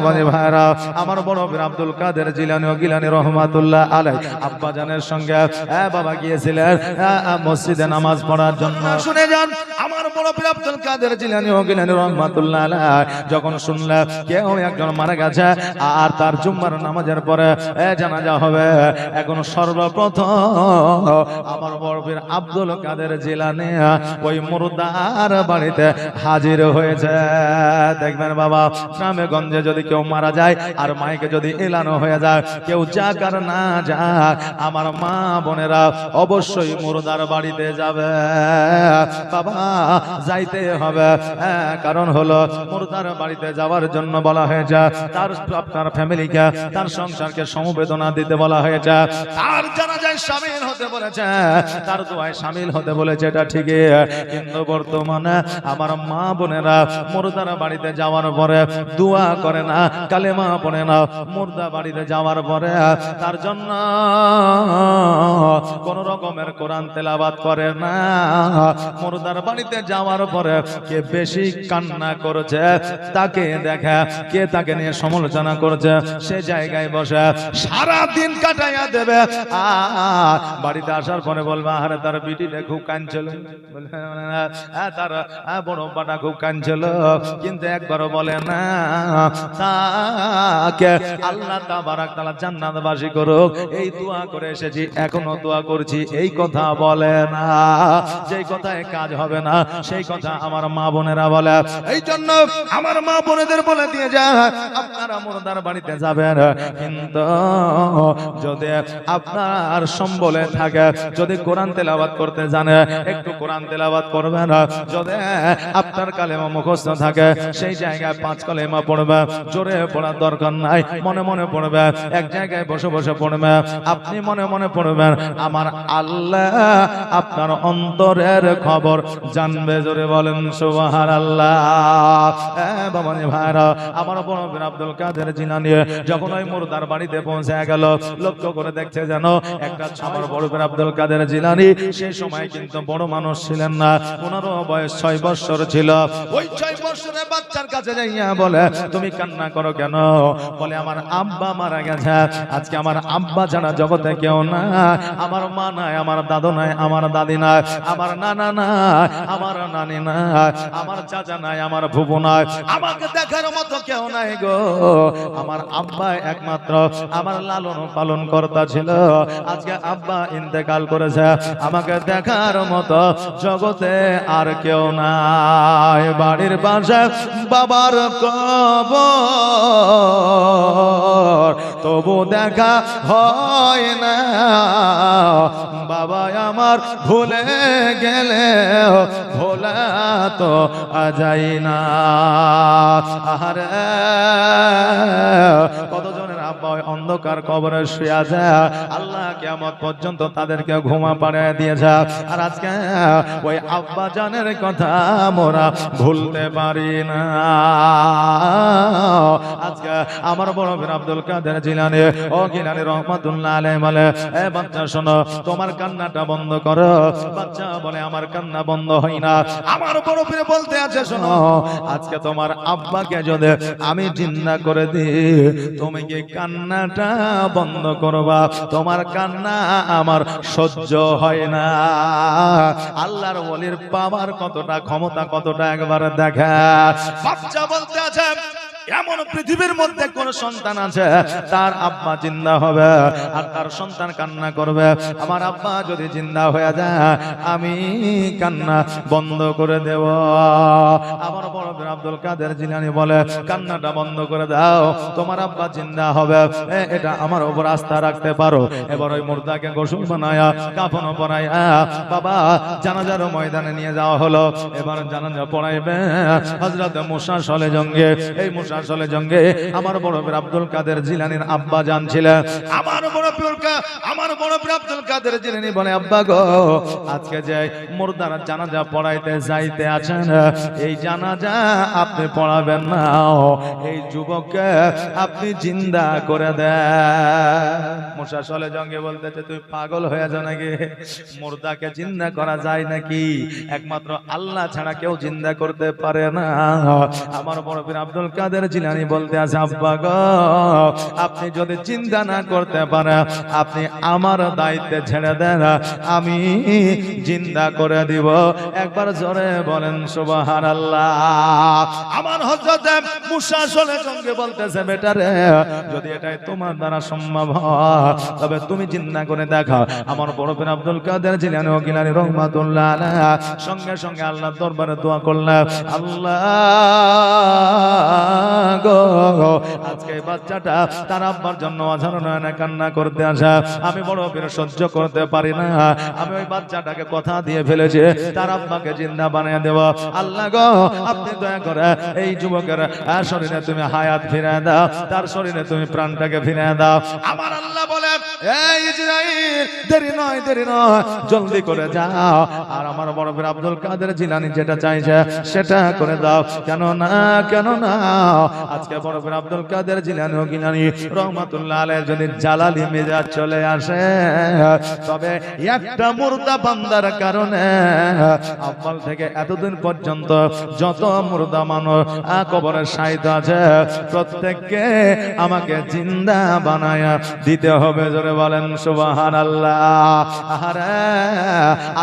বাবাজি ভাইরা, আমার বড় পীর আব্দুল কাদের জিলানী ও গিলানী রহমাতুল্লাহ আলাইহি আব্বা জানের সঙ্গে বাবা গিয়েছিলেন মসজিদে নামাজ পড়ার জন্য। শুনে যান, আমার বড় পীর আব্দুল কাদের জিলানী ও গিলানী রহমাতুল্লাহ আলাইহি যখন শুনলেন কেউ একজন মারা গেছে আর তার জুম্মার নামাজের পরে জানাজা হবে, এখন সর্বপ্রথম আমার বড় পীর আব্দুল কাদের জিলানী ওই মুর্দার বাড়িতে হাজির হয়েছে। দেখবেন বাবা, গ্রামে গঞ্জে যদি কেউ মারা যায় আর মাইকে যদি এলানো হয়ে যায়, কেউ যাক আর না যাক, আমার মা বোনেরা অবশ্যই মুর্দার বাড়িতে যাবে বাবা, যাইতে হবে। কারণ হলো মুর্দার বাড়িতে যাওয়ার জন্য বলা হয়েছে, তার আপনার ফ্যামিলিকে, তার সংসারকে সমবেদনা দিতে বলা হয়েছে, তার জানাজায় শামিল হতে বলেছে, তার দোয়ায় শামিল হতে বলেছে। এটা ঠিকই, কিন্তু বর্তমানে আমার মা বোনেরা মুর্দার বাড়িতে যাওয়ার পরে দোয়া করে না, কালেমা পড়ে না। মুর্দা বাড়িতে যাওয়ার পরে তার জন্য কোন রকমের কোরআন তেলাওয়াত করে না। মুর্দার বাড়িতে যাওয়ার পরে কে বেশি কান্না করেছে তাকে দেখা, কে তাকে নিয়ে সমালোচনা করেছে, সে জায়গায় বসে সারা দিন কাটাইয়া দেবে। আর বাড়িতে আসার পরে বলবে আরে তার বিটিটা খুব কাঁদছিল, তার বড় পাটা খুব কাঁদছিল, কিন্তু একবারও বলে না তাকে আল্লাহ তাবারাক তাআলা জান্নাতবাসী করুক, এই দোয়া করে এসেছি, এখনো দোয়া করছি, এই কথা বলে না। যেই কথায় কাজ হবে না সেই কথা আমার মা বোনেরা বলে। এই জন্য আমার মা বোনেদের বলে দিয়ে যায়, আপনারা মুর্দার বাড়িতে যাবেন, কিন্তু যদি আপনার সম্বলে থাকে, যদি কোরআন তেলাওয়াত করতে জানে, একটু কোরআন তেলাওয়াত করবেন। যদি আপনার কালেমা মুখস্থ থাকে, সেই জায়গায় 5 কালেমা পড়বে। জোরে পড়ার দরকার নাই, মনে মনে পড়বে, এক জায়গায় বসে বসে পড়বে। আপনি মনে মনে পড়বেন, আমার আল্লাহ আপনার অন্তরের খবর জানবে। জোরে বলেন সুবহানাল্লাহ। বাবাজি ভাইরা, আমার বড় পীর আব্দুল কাদের জিলানী যখন ওই মুর্দার বাড়িতে পৌঁছে গেল, লক্ষ্য করে দেখছে যেন একটা আমার বড় পীর আব্দুল কাদের জিলানী সেই সময় কিন্তু বড় মানুষ ছিলেন না, ওনারও বয়স 6 বছর ছিল। ওই 6 বছরের বাচ্চার কাছে যাইয়া বলে, তুমি কান্না করো কেন? বলে আমার আব্বা মারা গেছে, আজকে আমার আব্বা ছাড়া জগতে কেউ না, আমার মা নাই, আমার দাদু নাই, আমার দাদি নাই, আমার নানা নাই, আমার নানি নাই, আমার চাচা নাই, আমার ফুফু নাই, আমাকে দেখার মতো কেউ নাই গো। আমার আব্বা একমাত্র আমার লালন পালন কর্তা ছিল, আজকে আব্বা ইন্তেকাল করেছে, আমাকে দেখার মতো জগতে আর কেউ নাই। বাড়ির পাশে বাবার কবর, তবু দেখা হয় না, বাবা আমার ভুলে গেলে ভোলা তো যায় না। আরে কতজনের আব্বা অন্ধকার কবরে শুয়ে আছে, আল্লাহ কিয়ামত পর্যন্ত তাদেরকে ঘুমা পাড়িয়ে দিয়েছে। আর আজকে ওই আব্বা জানের কথা মোরা ভুলতে পারি না। আজকে আমার বড় পীর আব্দুল কাদের জিলানী ও গিলানী রহমাতুল্লাহ আলাইহি বলে, এ বাচ্চা শোনো, তোমার কান্নাটা বন্ধ করো। বাচ্চা বলে আমার কান্না বন্ধ হয় না। আমার বড় পীর বলতে আছে, শোনো, আজকে তোমার আব্বাকে যদি আমি জিন্দা করে দিই, তুমি কি কান্নাটা বন্ধ করবা? তোমার কান্না আমার সহ্য হয় না। আল্লাহর ওলির পাওয়ার কতটা, ক্ষমতা কতটা একবার দেখা। বাচ্চা বলতে আছে, এমন পৃথিবীর মধ্যে কোন সন্তান আছে তার আব্বা জিন্দা হবে আর তার সন্তান কান্না করবে, আমার আব্বা যদি জিন্দা হয়ে যায় আমি কান্না বন্ধ করে দেব। আমার বড় পীর আব্দুল কাদের জিলানী বলে, কান্নাটা বন্ধ করে দাও, তোমার আব্বা জিন্দা হবে, এটা আমার উপর আস্থা রাখতে পারো। এবার ওই মুর্দাকে গোসল বানায়া, কাফন পরাইয়া বাবা জানাজার ময়দানে নিয়ে যাওয়া হলো। এবার জানাজা পড়াইবে হযরত মুসা সলে জঙ্গে। এই মুসা আসলে জঙ্গে আমার বড় পীর আব্দুল কাদের জিলানীর আব্বা জান ছিলেন। আমার বড় পীর আব্দুল কাদের জিলানী বলে, আব্বা গো, আজকে যে মুর্দার জানাজা পড়াইতে যাইতে আছেন, এই জানাজা আপনি পড়াবেন না, এই যুবককে আপনি জিন্দা করে দেন। মুসা আসলে জঙ্গে বলতেছে, তুই পাগল হয়ে যাও নাকি? মুর্দাকে জিন্দা করা যায় নাকি? একমাত্র আল্লাহ ছাড়া কেউ জিন্দা করতে পারে না। আমার বড় পীর আব্দুল কাদের কাদের জিলানী বলতে আছে, আব্বা গো আপনি যদি চিন্তা না করতে পারেন আপনি আমার দায়িত্বে ছেড়ে দেন, আমি জিন্দা করে দিব। একবার জোরে বলেন সুবহানাল্লাহ। আমার হযরত মুসা সঙ্গে বলতেছে, বেটা রে যদি এটাই তোমার দ্বারা সম্ভব হয় তবে তুমি জিন্দা করে দেখাও। আমার বড় পীর আব্দুল কাদের জিলানী ও গিলানী রহমাতুল্লাহ আলাইহি সঙ্গে সঙ্গে আল্লাহর দরবারে দোয়া করলেন, আল্লাহ গো আজকে বাচ্চাটা তার আব্বার জন্য অঝার নয়নে কান্না করতে আসা, আমি বড় পীর সহ্য করতে পারি না, আমি ওই বাচ্চাটাকে কথা দিয়ে ফেলেছি তার আব্বাকে জিন্দা বানিয়ে দেব। আল্লাহ গো আপনি দয়া করে এই যুবকের শরীরে তুমি হায়াত ফিরিয়ে দাও, তার শরীরে তুমি প্রাণটাকে ফিরিয়ে দাও। আমার আল্লাহ বলে, এই ইসরাইল দেরি নয় জলদি করে যাও, আর আমার বড় পীর আব্দুল কাদের জিলানী যেটা চাইছে সেটা করে দাও। কেন না আজকে বড় পীর আব্দুল কাদের জিলানী ও গিলানী রহমাতুল্লাহ আলাইহি যদি জালালি মেজাজ চলে আসে তবে একটা মুর্দা বান্দার কারণে আব্বাল থেকে এতদিন পর্যন্ত যত মুর্দা মানুষ কবরে শায়িত আছে প্রত্যেককে আমাকে জিন্দা বানায়া দিতে হবে। জোরে বলেন সুবহানাল্লাহ। আরে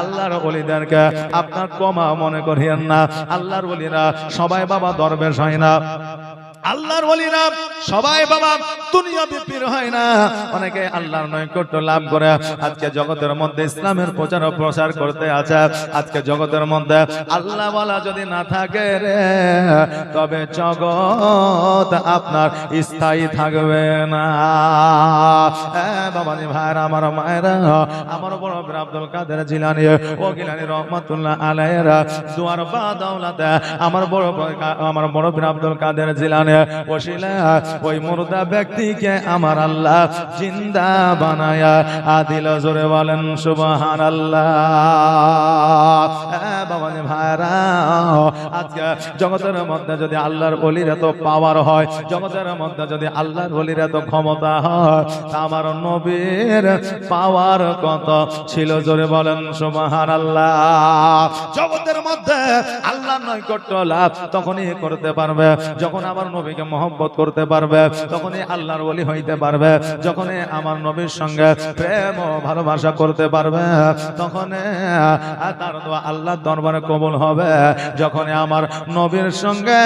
আল্লাহর ওলিদেরকে আপনার কমা মনে করিয়েন না, আল্লাহর ওলিরা সবাই বাবা দরবেশ হয় না, আল্লাহর ওলিরা সবাই বাবা দুনিয়াবি পীর হয় না, অনেকে আল্লাহর নৈকট্য লাভ করে আজকে জগতের মধ্যে ইসলামের প্রচার ও প্রসার করতে আছে। আজকে জগতের মধ্যে আল্লাহ ওয়ালা যদি না থাকে রে তবে জগৎ আপনার স্থায়ী থাকবে না। বাবাজি ভাইরা, আমার মায়েরা, আমার বড় পীর আব্দুল কাদের জিলানী ও গিলানী রহমাতুল্লাহ আলাইহি দুয়ার বা দৌলতে আমার বড় পীর আব্দুল কাদের জিলানী ওসিলা ওই মুর্দা ব্যক্তিকে আমার আল্লাহ জিন্দা বানায়া দিল। জোরে বলেন সুবহানাল্লাহ। বাবাজি ভাইরা, আজকে জগতের মধ্যে যদি আল্লাহর ওলির এত পাওয়ার হয়, জগতের মধ্যে যদি আল্লাহর ওলির এত ক্ষমতা হয়, আমার নবীর পাওয়ার কত ছিল? জোরে বলেন সুবহানাল্লাহ। জগতের মধ্যে আল্লাহর নৈকট্য লাভ তখনই করতে পারবে যখন আমার নবীকে মহব্বত করতে পারবে, তখনই আল্লাহর ওলি হইতে পারবে। যখনই আমার নবীর সঙ্গে প্রেম ও ভালোবাসা করতে পারবে তখনই তার দোয়া আল্লাহর দরবারে কবুল হবে। যখনই আমার নবীর সঙ্গে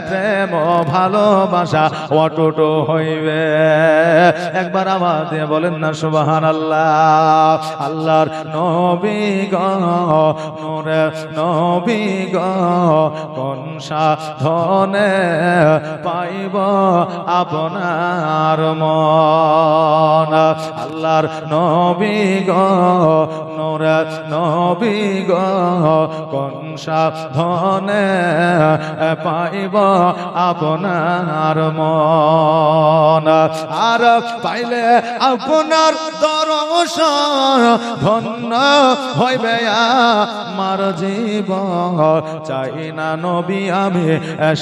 প্রেম ও ভালোবাসা অটুট হইবে। একবার আওয়াজ দিয়ে বলেন না সুবহানাল্লাহ। আল্লাহর নবী গো, নূরের নবী গো, কোন সাধনে পাইব আপনার মন। আল্লাহর নবী গো, নূরের নবী গো, কোন সাধনে পাইব আপনার মন। আর পাইলে আপনার দর্শন ধন্য হইবে আমার জীবন। চাই না নবী আমি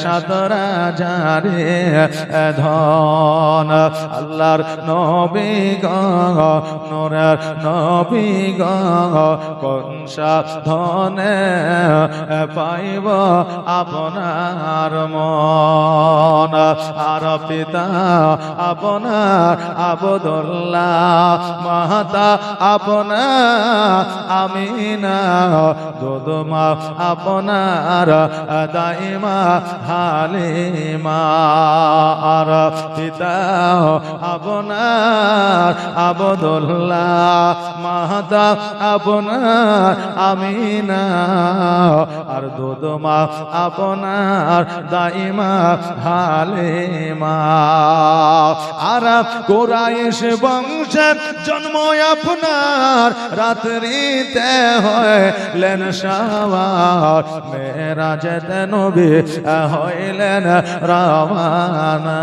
সাদরা যারে ধন। আল্লাহর নবী গো, নূরের নবী গো, কোন সাধনে পাইব আপনার মন। আর পিতা আপনার আব্দুল্লাহ, মাতা আপনার আমিনা, দুধমা আপনার দাইমা হালিমা। আর পিতা আপনার আব্দুল্লাহ, মাতা আপনার আমিনা, আর দুধমা আপনার দাইমা হালিমা। আর কুরাইশ বংশের জন্ম আপনার, রাত্রিতে হইলেন সওয়ার, মেরাজেতে নবী হইলেন রওয়ানা।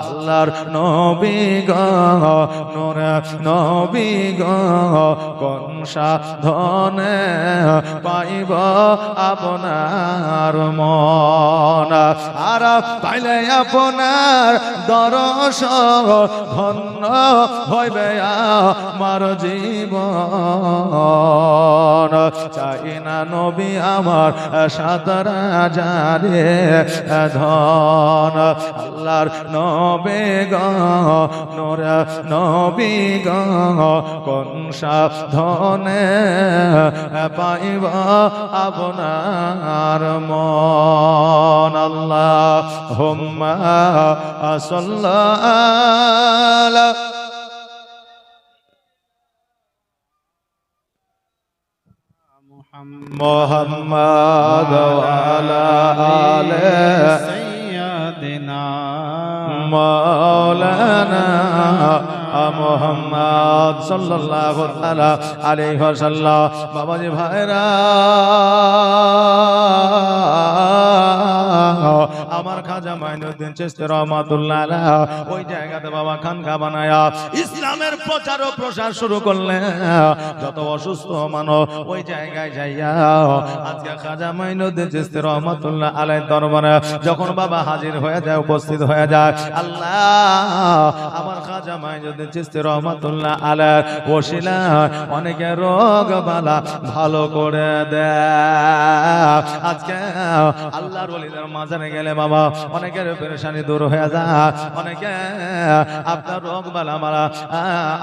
আল্লাহর নবী গো, নূরের নবী গো, কোন সাধনে পাইব আপনার মন। আর পাইলে আপনার দর্শন ধন্য হইবে আমার জীবন চাই না নবী আমার সাতারা জারে ধন আল্লাহর নবী গো নূর নবী গো কোন সাধনে পাইব আপনার মন আল্লাহুম্মা সাল্লাল্লাহু মুহাম্মাদ ওয়া আলা আলি সাইয়্যিদিনা মাওলানা মুহাম্মদ সাল্লাল্লাহু তাআলা আলাইহি ওয়াসাল্লাম বাবাজি ভাইরা আমার খাজা মাইনুদ্দিন চিশতি রহমাতুল্লাহ আলাইহি ওই জায়গাতে বাবা খানকা বানায়া ইসলামের প্রচার ও প্রসার শুরু করলেন যত অসুস্থ মানুষ ওই জায়গায় যাইয়া আজকে খাজা মাইনুদ্দিন চিশতি রহমাতুল্লাহ আলাইহি দরবারে যখন বাবা হাজির হয়ে যায় উপস্থিত হয়ে যায় আল্লাহ আমার খাজা মাইনুদ্দিন চিশতি রহমাতুল্লাহ আলাইহি ওসিলা অনেকে রোগ বালা ভালো করে দেয় আজকে আল্লাহর ওলিদের মাঝে গেলে বাবা অনেকের পেরেশানি দূর হয়ে যায় অনেকে আপনার রোগ বালা মারা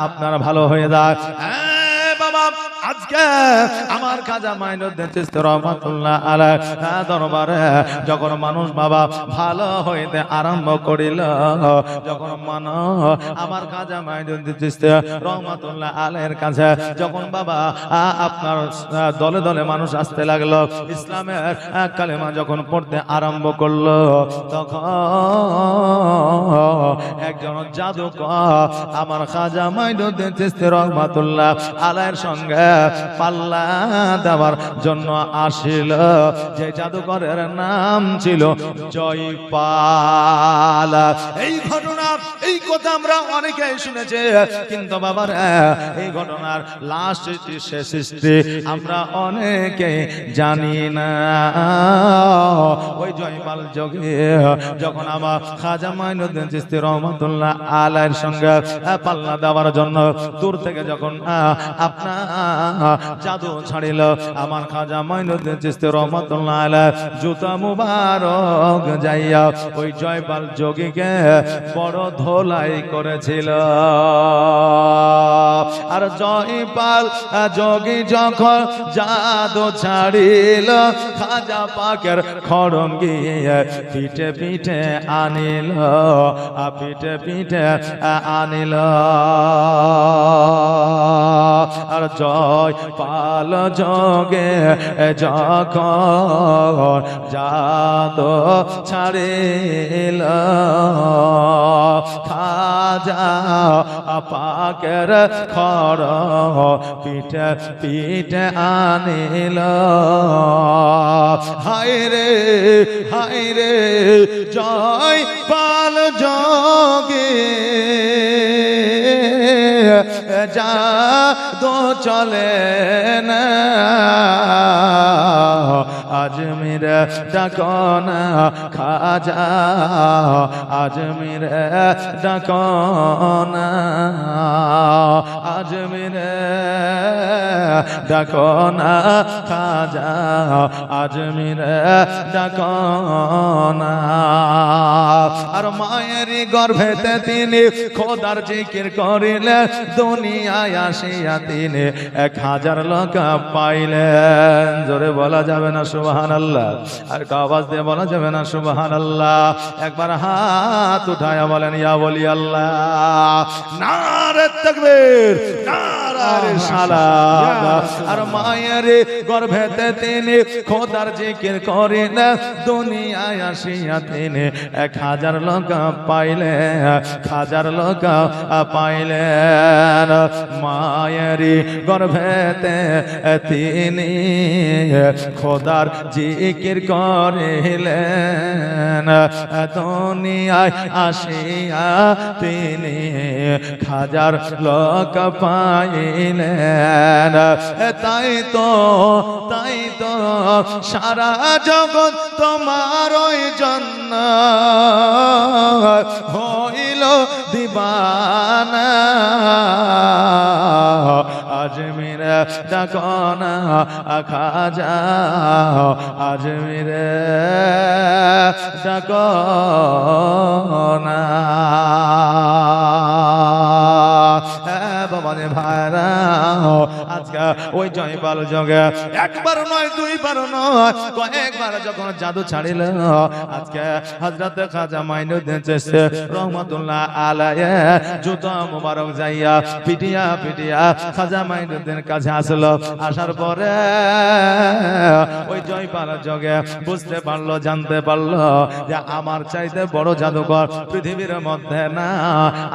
আপনার ভালো হয়ে যায় বাবা আজকে আমার খাজা মাইনুদ্দিন চিশতি রহমাতুল্লাহ আলাইহি দরবারে যখন মানুষ বাবা ভালো হইতে আরম্ভ করিল যখন মানুষ আমার খাজা মাইনুদ্দিন চিশতি রহমাতুল্লাহ আলাইহির কাছে যখন বাবা আপনার দলে দলে মানুষ আসতে লাগলো ইসলামের কালেমা যখন পড়তে আরম্ভ করলো তখন একজন জাদুকর আমার খাজা মাইনুদ্দিন চিশতি রহমাতুল্লাহ আলাইহির সঙ্গে পাল্লা দেওয়ার জন্য আসিল যে জাদুকরের নাম ছিল জয়পাল এই ঘটনা এই কথা আমরা অনেকেই শুনেছি কিন্তু বাবার এই ঘটনার লাস্ট শেষ সৃষ্টি আমরা অনেকে জানি না ওই জয়পাল যোগে যখন আমার খাজা মাইনুদ্দিন চিশতি রহমাতুল্লাহ আলাইহির সঙ্গে পাল্লা দেওয়ার জন্য দূর থেকে যখন আপনার জাদু ছাড়িল আমার খাজা মাইনুদ্দিন চিশতি রহমাতুল্লাহ আলাইহি জুতা মুবারক যাইয়া ওই জয়পাল যোগীকে বড় ধোলাই করেছিল আর জয়পাল যোগী যখন জাদু ছাড়িল খাজা পাকের খড়ঙ্গি পিঠে পিঠে আনিল পিঠে পিঠে আনিল আর জয়পাল যোগে যখন জাদু ছাড়িল খাজা পাকের খড় পিঠে পিঠে আনিল হায় রে জয়পাল যোগে জাদু চলে না আজমির ডাকনা খাজা আজমির ডাকনা আজমির ডাকনা খাজা আজমির ডাকনা আর মায়ের গর্ভেতে তিনি খোদার জিকির করিলে দুনিয়ায় আসিয়া তিনি 1000 লোক পাইলেন জোরে বলা যাবে না সুবহানাল্লাহ আর আওয়াজ দিয়ে বলা যাবে না সুবহানাল্লাহ একবার হাত উঠায়া বলেন ইয়া ওলি আল্লাহ নারে তাকবীর নারে রিসালাত আর মায়ের গর্ভেতে তিনি খোদার জিকির করিলে দুনিয়ায় আসিয়া তিনি 1000 লোক পাইলেন 1000 লোক পাইলেন মায়েরি গর্ভেতে তিনি খোদার জিকির করিলেন দুনিয়ায় আসিয়া তিনি 1000 লোক পাইলেন তাই তো সারা জগৎ তোমার ওই জন্য হইল দিবানা ডাকো না খাজা আজমিরে ডাকো না বাবারে ভাইরা আজকে ওই জয়পাল যোগে একবার নয় দুইবার নয় কয়েকবার যখন জাদু ছাড়িল আজকে হযরত খাজা মাইনুদ্দিন চিশতি রহমাতুল্লাহ আলাইহি জুতা মোবারক যাইয়া পিটিয়া পিটিয়া খাজা মাইনুদ্দিন কাছে আসলো আসার পরে ওই জয়পাল যোগে বুঝতে পারলো জানতে পারলো যে আমার চাইতে বড় জাদুকর পৃথিবীর মধ্যে না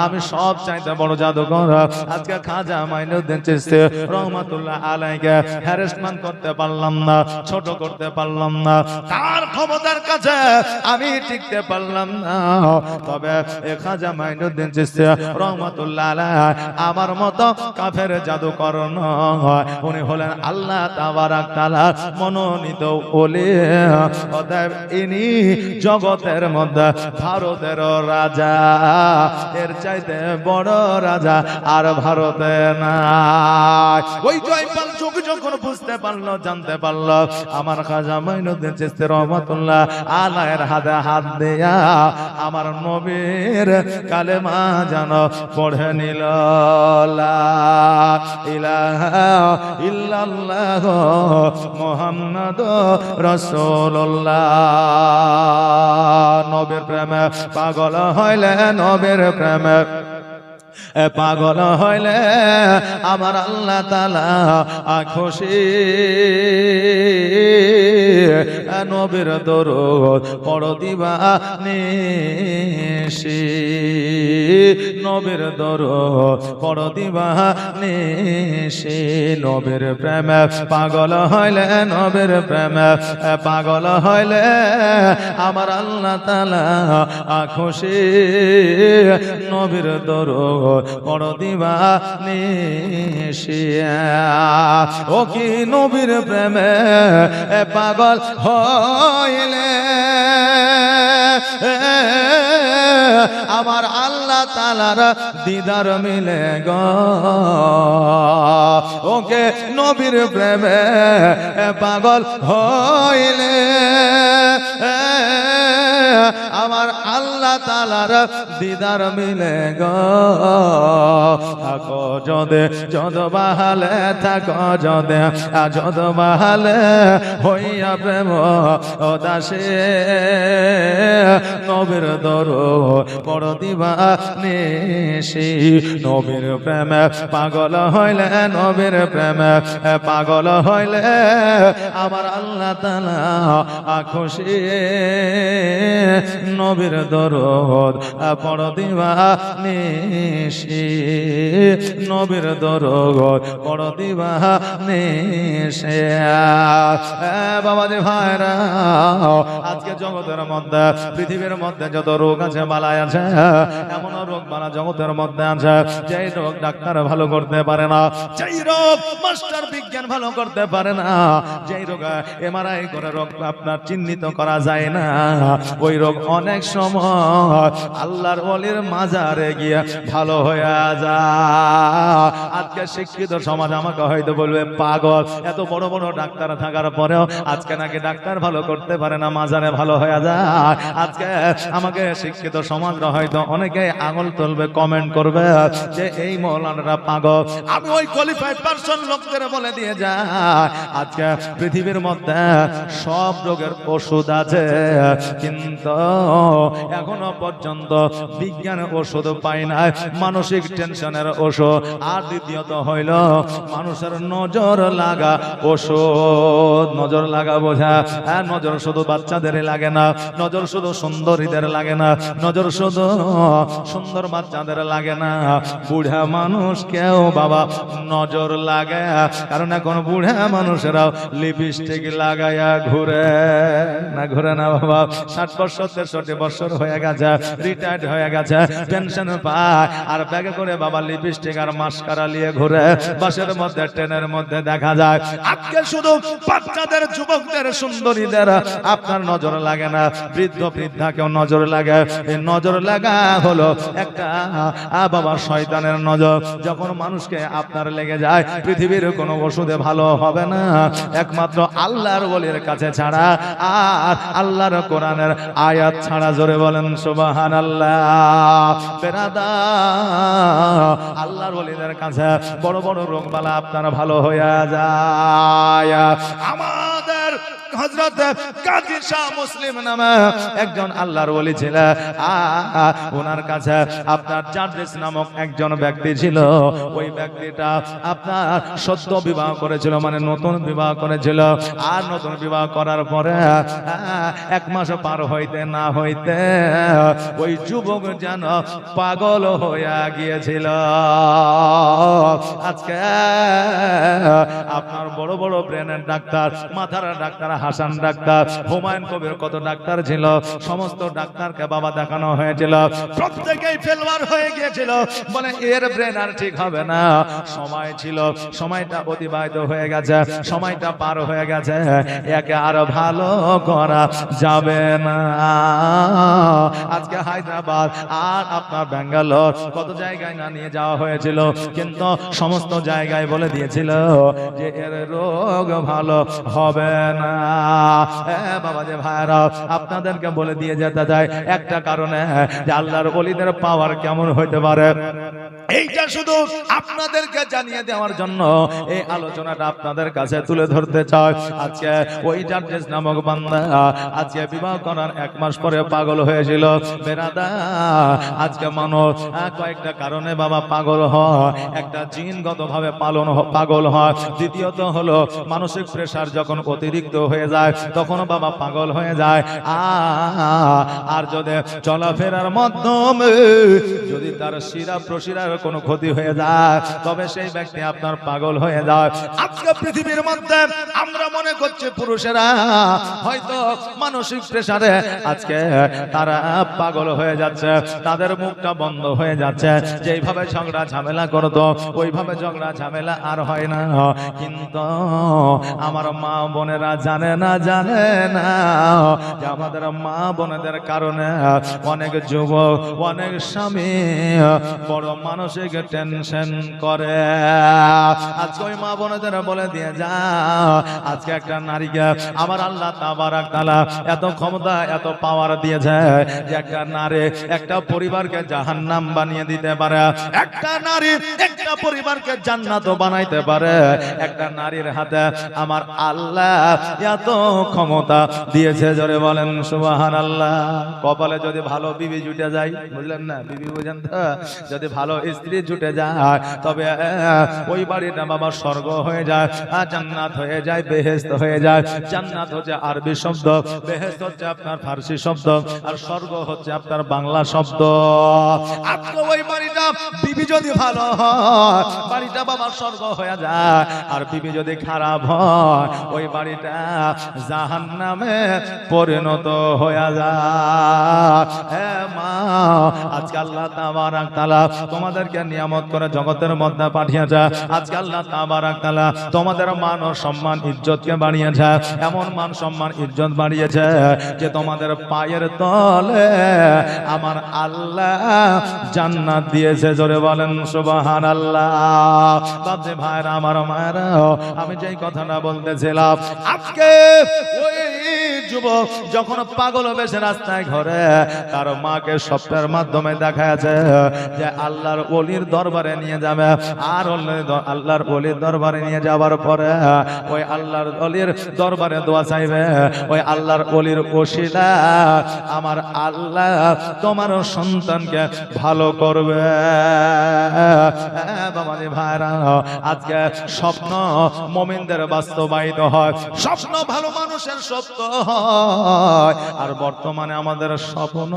আমি সব চাইতে বড় জাদুকর আজকে খাজা মাইনুদ্দিন চিশতি রহমাতুল্লাহ আলাইহিকে হ্যারাসমেন্ট করতে পারলাম না ছোট করতে পারলাম না তার ক্ষমতার কাছে আমি টিকতে পারলাম না তবে খাজা মাইনুদ্দিন চিশতি রহমাতুল্লাহ আলাইহি আমার মতো কাফের জাদুকর নয় উনি হলেন আল্লাহ তাবারাক তাআলা মনোনীত ওলি অতএব ইনি জগতের মধ্যে ভারতের রাজা এর চাইতে বড় রাজা আর ভারতে নাই ওই জয়পাল যোগ যখন বুঝতে পারলো জানতে পারলো আমার খাজা মাইনুদ্দিন চিশতি রহমাতুল্লাহ আলাইহির হাতে হাত দেয়া আমার নবীর কালেমা যেন পড়ে নিল লা ইলাহা ইল্লাল্লাহ মুহাম্মাদুর রাসূলুল্লাহ নবীর প্রেমে পাগল হইলে নবীর প্রেমে পাগল হইলে আমার আল্লাহ তাআলা খুশি নবীর দরুদ পড়ো দিবানিশি নবীর দরুদ পড়ো দিবানিশি নবীর প্রেমে পাগল হইলে নবীর প্রেমে পাগল হইলে আমার আল্লাহ তাআলা খুশি নবীর দরুদ পড়ো দিবানিশি ও কি নবীর প্রেমে পাগল হইলে আমার আল্লাহ তাআলার দিদার মিলে গো ওকে নবীর প্রেমে পাগল হইলে আমার আল্লাহ তাআলার দিদার মিলে গো থাকো যদি যদ বাহালে থাকো যদি যদ বাহালে হইয়া প্রেম ও দাসে নবীর দরুদ পড়ো দিবানিশি নবীর প্রেমে পাগল হইলে নবীর প্রেমে পাগল হইলে আমার আল্লাহ তাআলা খুশি নবীর দরুদ পড়ো দিবানিশি নবীর দরুদ পড়ো দিবানিশি বাবাজি ভাইরা আজকে জগতের মধ্যে পৃথিবীর মধ্যে যত রোগ আছে বালাই আছে এমন রোগ বালা জগতের মধ্যে আছে যেই রোগ ডাক্তার ভালো করতে পারে না যেই রোগ মাস্টার বিজ্ঞান ভালো করতে পারে না যেই রোগ এমআরআই করে রোগ আপনার চিহ্নিত করা যায় না ওই রোগ অনেক সময় আল্লাহর ওলির মাজারে গিয়ে ভালো হয়ে যায় আজকে শিক্ষিত সমাজ আমাকে হয়তো বলবে পাগল এত বড় বড় ডাক্তার থাকার পরেও আজকে নাকি ডাক্তার ভালো করতে পারে না মাজারে ভালো হয়ে যায় আজকে আমাকে শিক্ষিত সমাজরা হয়তো অনেকে আঙুল তুলবে কমেন্ট করবে যে এই মৌলানারা পাগল আমি ওই কোয়ালিফাইড পারসন লোকদের বলে দিয়ে যাই আজকে পৃথিবীর মধ্যে সব রোগের ওষুধ আছে কিন্তু এখনো পর্যন্ত বিজ্ঞান ওষুধ পাই না মানসিক টেনশনের ওষুধ আর দ্বিতীয়ত হইল মানুষের নজর লাগা ওষুধ নজর লাগা বোঝা নজর শুধু বাচ্চাদের লাগে না নজর শুধু সুন্দরীদের লাগে না নজর শুধু সুন্দর বাচ্চাদের লাগে না বুড়া মানুষ কেউ বাবা নজর লাগে কারণ এখন বুড়া মানুষেরাও লিপস্টিক লাগায়া ঘুরে না বাবা 60 বছর 63 বছর হয়ে গেছে রিটায়ার্ড হয়ে গেছে পেনশন পায় আর ব্যাগে করে বাবা লিপস্টিক আর মাস্কারা নিয়ে ঘুরে বাসের মধ্যে ট্রেনের মধ্যে দেখা যায় আজকে শুধু বাচ্চাদের যুবকদের সুন্দরীদের আপনার নজর লাগে না বৃদ্ধ বৃদ্ধা কেউ নজর লাগে এই নজর লাগা লাগা হলো একটা বাবা শয়তানের নজর। যখন মানুষকে আপনার লেগে যায়, পৃথিবীর কোনো ওষুধে ভালো হবে না, একমাত্র আল্লাহর ওলির কাছে ছাড়া আর আল্লাহর কোরআনের আয়াত ছাড়া। জোরে বলেন সুবহানাল্লাহ। বেরাদার, আল্লাহর ওলিদের কাছে বড় বড় রোগবালা আপনার ভালো হয়ে যায়। আমাদের হযরত কাজী শাহ মুসলিম নামে একজন আল্লাহর ওলি ছিল। ওনার কাছে আপনার জাদ্রিস নামক একজন ব্যক্তি ছিল। ওই ব্যক্তিটা আপনার সদ্য বিবাহ করেছিল, মানে নতুন বিবাহ করেছিল। আর নতুন বিবাহ করার পরে 1 মাস পার হইতে না হইতে ওই যুবক যেন পাগল হয়ে গিয়েছিল। আজকে আপনার বড় বড় ব্রেনের ডাক্তার, মাথার ডাক্তার, হাসান ডাক্তার, হুমায়ুন কবির কত ডাক্তার ছিল, সমস্ত ডাক্তারকে বাবা দেখানো হয়েছিল, প্রত্যেকেই ফেলওয়ার হয়ে গিয়েছিল। বলে এর ব্রেন আর ঠিক হবে না। সময় ছিল, সময়টা অতিবাহিত হয়ে গেছে, সময়টা পার হয়ে গেছে, একে আর ভালো করা যাবে না। আজকে হায়দ্রাবাদ আর আপনার ব্যাঙ্গালোর কত জায়গায় না নিয়ে যাওয়া হয়েছিল, কিন্তু সমস্ত জায়গায় বলে দিয়েছিল যে এর রোগ ভালো হবে না। বাবা যে ভাইরা, আপনাদেরকে বলে দিয়ে যেতে চাই একটা কারণে যে আল্লাহর ওলিদের পাওয়ার কেমন হইতে পারে, এইটা শুধু আপনাদেরকে জানিয়ে দেওয়ার জন্য এই আলোচনাটা আপনাদের কাছে তুলে ধরতে চাই। আজকে ওই জাদ্রিস নামক বান্দা আজকে বিবাহ করার 1 মাস পরে পাগল হয়েছিল। বেরাদা, আজকে মানুষ কয়েকটা কারণে বাবা পাগল হয়। একটা জিনগত ভাবে পাগল হয়। দ্বিতীয়ত হলো মানসিক প্রেসার যখন অতিরিক্ত হয়ে যায় তখন বাবা পাগল হয়ে যায়। আর যদি চলাফেরার মাধ্যমে যদি তার শিরা প্রশিরার কোনো ক্ষতি হয়ে যায় তবে সেই ব্যক্তি আপনার পাগল হয়ে যায়। আজকে পৃথিবীর মধ্যে আমরা মনে করছি পুরুষেরা হয়তো মানসিক প্রেসারে আজকে তারা পাগল হয়ে যাচ্ছে, তাদের মুখটা বন্ধ হয়ে যাচ্ছে। যেইভাবে ঝগড়া ঝামেলা করতো ওইভাবে ঝগড়া ঝামেলা আর হয় না। কিন্তু আমার মা বোনেরা জানে না যে আমাদের মা বোনেদের কারণে অনেক যুবক, অনেক স্বামী বড় মানসিক টেনশন করে। আজকে ওই মা বোনেদের বলে দিয়ে যা, আজকে একটা নারীকে আমার আল্লাহ তাবারাক তাআলা এত ক্ষমতা, এত পাওয়ার দিয়েছে যে একটা নারী একটা পরিবারকে জাহান্নাম বানিয়ে দিতে পারে, একটা নারী একটা পরিবারকে জান্নাতও বানাইতে পারে। একটা নারীর হাতে আমার আল্লাহ এত ক্ষমতা দিয়েছে। জোরে বলেন সুবহানাল্লাহ। কপালে যদি ভালো বিবি জুটে যায়, বুঝলেন না, বিবি বুঝেন তো, যদি ভালো স্ত্রী জুটে যায় তবে ওই বাড়িটা বাবা স্বর্গ হয়ে যায়, জান্নাত হয়ে যায়, বেহেশত হয়ে যায়। জান্নাত হচ্ছে আরবি শব্দ, বেহেশত হচ্ছে আপনার ফারসি শব্দ, আর স্বর্গ হচ্ছে আপনার বাংলা শব্দ। আজকে ওই বাড়িটা বিবি যদি ভালো হয় বাড়িটা বাবা স্বর্গ হয়ে যায়, আর বিবি যদি খারাপ হয় ওই বাড়িটা জাহান্নামে পরিণত হয়ে যায়। হে মা, আজকে আল্লাহ তাবারাক তাআলা তোমাদেরকে নিয়ামত করে জগতের মধ্যে পাঠিয়েছে। আজকে আল্লাহ তাবারাক তাআলা তোমাদের মান ও সম্মান ইজ্জতকে বাড়িয়েছে, এমন মান সম্মান ইজ্জত বাড়িয়েছে যে তোমাদের পায়ের তলে আমার আল্লাহ জান্নাত দিয়েছে। জোরে বলেন সুবহানাল্লাহ। বাপরে ভাইরা, আমার মায়েরা, আমি যেই কথাটা বলতেছিলাম, আজকে ওই যুবক যখন পাগল বেশে রাস্তায় ঘরে তার মাকে স্বপ্নের মাধ্যমে দেখাচ্ছে যে আল্লাহর ওলির দরবারে নিয়ে যাবে, আর আল্লাহর ওলির দরবারে নিয়ে যাওয়ার পরে ওই আল্লাহর ওলির দরবারে দোয়া চাইবে, ওই আল্লাহর ওলির ওসিলা আমার আল্লাহ তোমার সন্তানকে ভালো করবে। বাবাজি ভাইরা, আজকে স্বপ্ন মুমিনদের বাস্তবায়িত হয়, স্বপ্ন ভালো মানুষের সত্য হয়। আর বর্তমানে আমাদের স্বপ্ন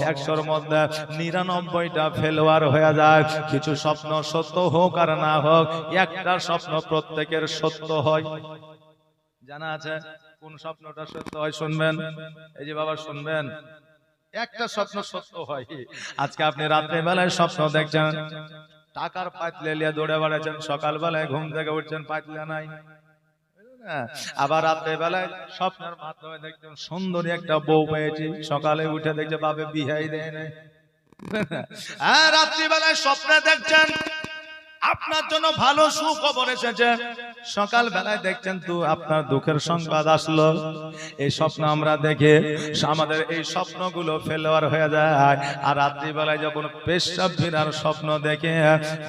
100-র মধ্যে 99টা ফেলোয়ার হয়ে যায়। কিছু স্বপ্ন সত্য হোক আর না হোক, একটা স্বপ্ন প্রত্যেকের সত্য হয়। জানা আছে কোন স্বপ্নটা সত্য হয়? শুনবেন, এই যে বাবা শুনবেন, একটা স্বপ্ন সত্য হয়। আজকে আপনি রাত্রে বেলায় স্বপ্ন দেখছেন টাকার পাতলে নিয়ে দৌড়ে বেড়াচ্ছেন, সকালবেলায় ঘুম থেকে উঠছেন পাতলা নাই, আবার রাত্রে বেলায় স্বপ্নের মাধ্যমে দেখছেন সুন্দরী একটা বউ পেয়েছি, সকালে উঠে দেখছে বাপে বিহাই দেয় না। রাত্রি বেলায় স্বপ্নে দেখছেন আপনার জন্য ভালো সুখবর এসেছে, সকাল বেলায় দেখছেন তো আপনার দুঃখের সংবাদ আসলো। এই স্বপ্ন আমরা দেখে আমাদের এই স্বপ্নগুলো ফেলোয়ার হয়ে যায়। আর রাত্রি বেলায় যখন পেশাব ফেরার স্বপ্ন দেখে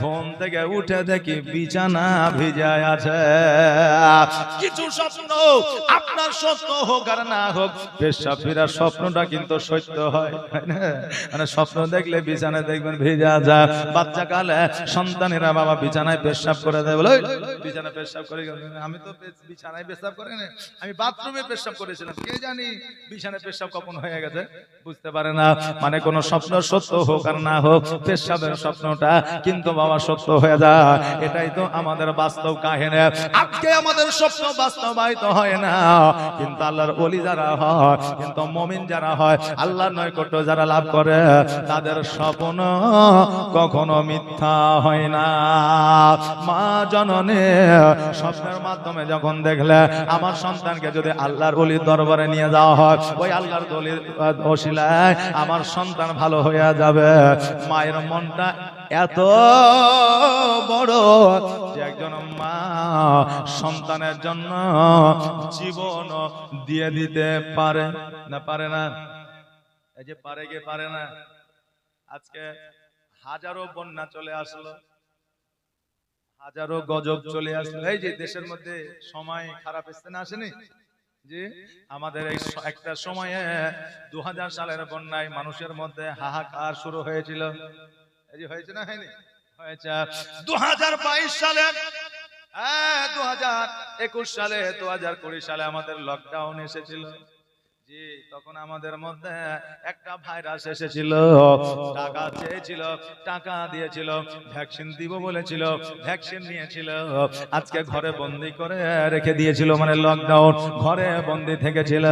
ঘুম থেকে উঠে দেখি বিছানা ভিজায় আছে। কিছু স্বপ্ন আপনার সত্য হোক আর না হোক, পেশাব ফেরার স্বপ্নটা কিন্তু সত্য হয়। মানে স্বপ্ন দেখলে বিছানায় দেখবেন ভিজা যায়। বাচ্চা কালে সন্তানেরা বাবা বিছানায় পেশাব করে দেয়, বলে বিছানায় পেশাব করে। আমি তো বিছানায় পেশাব করি না, আমি বাথরুমে পেশাব করেছিলাম। কে জানি বিছানায় পেশাব কখন হয়ে গেছে, বুঝতে পারে না। মানে কোন স্বপ্ন সত্য হোক আর না হোক, পেশাবের স্বপ্নটা কিন্তু বাবা সত্য হয়ে যায়। এটাই তো আমাদের বাস্তব কাহিনী। আজকে আমাদের স্বপ্ন বাস্তবায়িত হয় না, কিন্তু আল্লাহর ওলি যারা হয়, কিন্তু মুমিন যারা হয়, আল্লাহর নৈকট্য যারা লাভ করে, তাদের স্বপ্ন কখনো মিথ্যা হয় না। মা জননী স্বপ্নের মাধ্যমে যখন দেখলে আমার সন্তানকে যদি আল্লাহর ওলির দরবারে নিয়ে যাওয়া হয়, ওই আল্লাহর ওলির ওসিলায় আমার সন্তান ভালো হয়ে যাবে, মায়ের মনটা এত বড় যে একজন মা সন্তানের জন্য জীবন দিয়ে দিতে পারে না, পারে না? এই যে পারে কে পারে না। আজকে হাজারো বন্যা চলে আসলো, হাজারো গজব চলে আসলো। এই যে দেশের মধ্যে সময় খারাপ এসছে না, আসেনি? যে আমাদের এই একটা সময়ে 2000 সালের বন্যায় মানুষের মধ্যে হাহাকার শুরু হয়েছিল। এই যে হয়েছে না, হয়নি? হয়েছে। 2022 সালে, 2021 সালে, 2020 সালে আমাদের লকডাউন এসেছিল। জি, তখন আমাদের মধ্যে একটা ভাইরাস এসেছিল, টাকা চেয়েছিল, টাকা দিয়েছিল, ভ্যাকসিন দিব বলেছিল, ভ্যাকসিন নিয়েছিল। আজকে ঘরে বন্দি করে রেখে দিয়েছিল, মানে লকডাউন, ঘরে বন্দি থেকেছিল।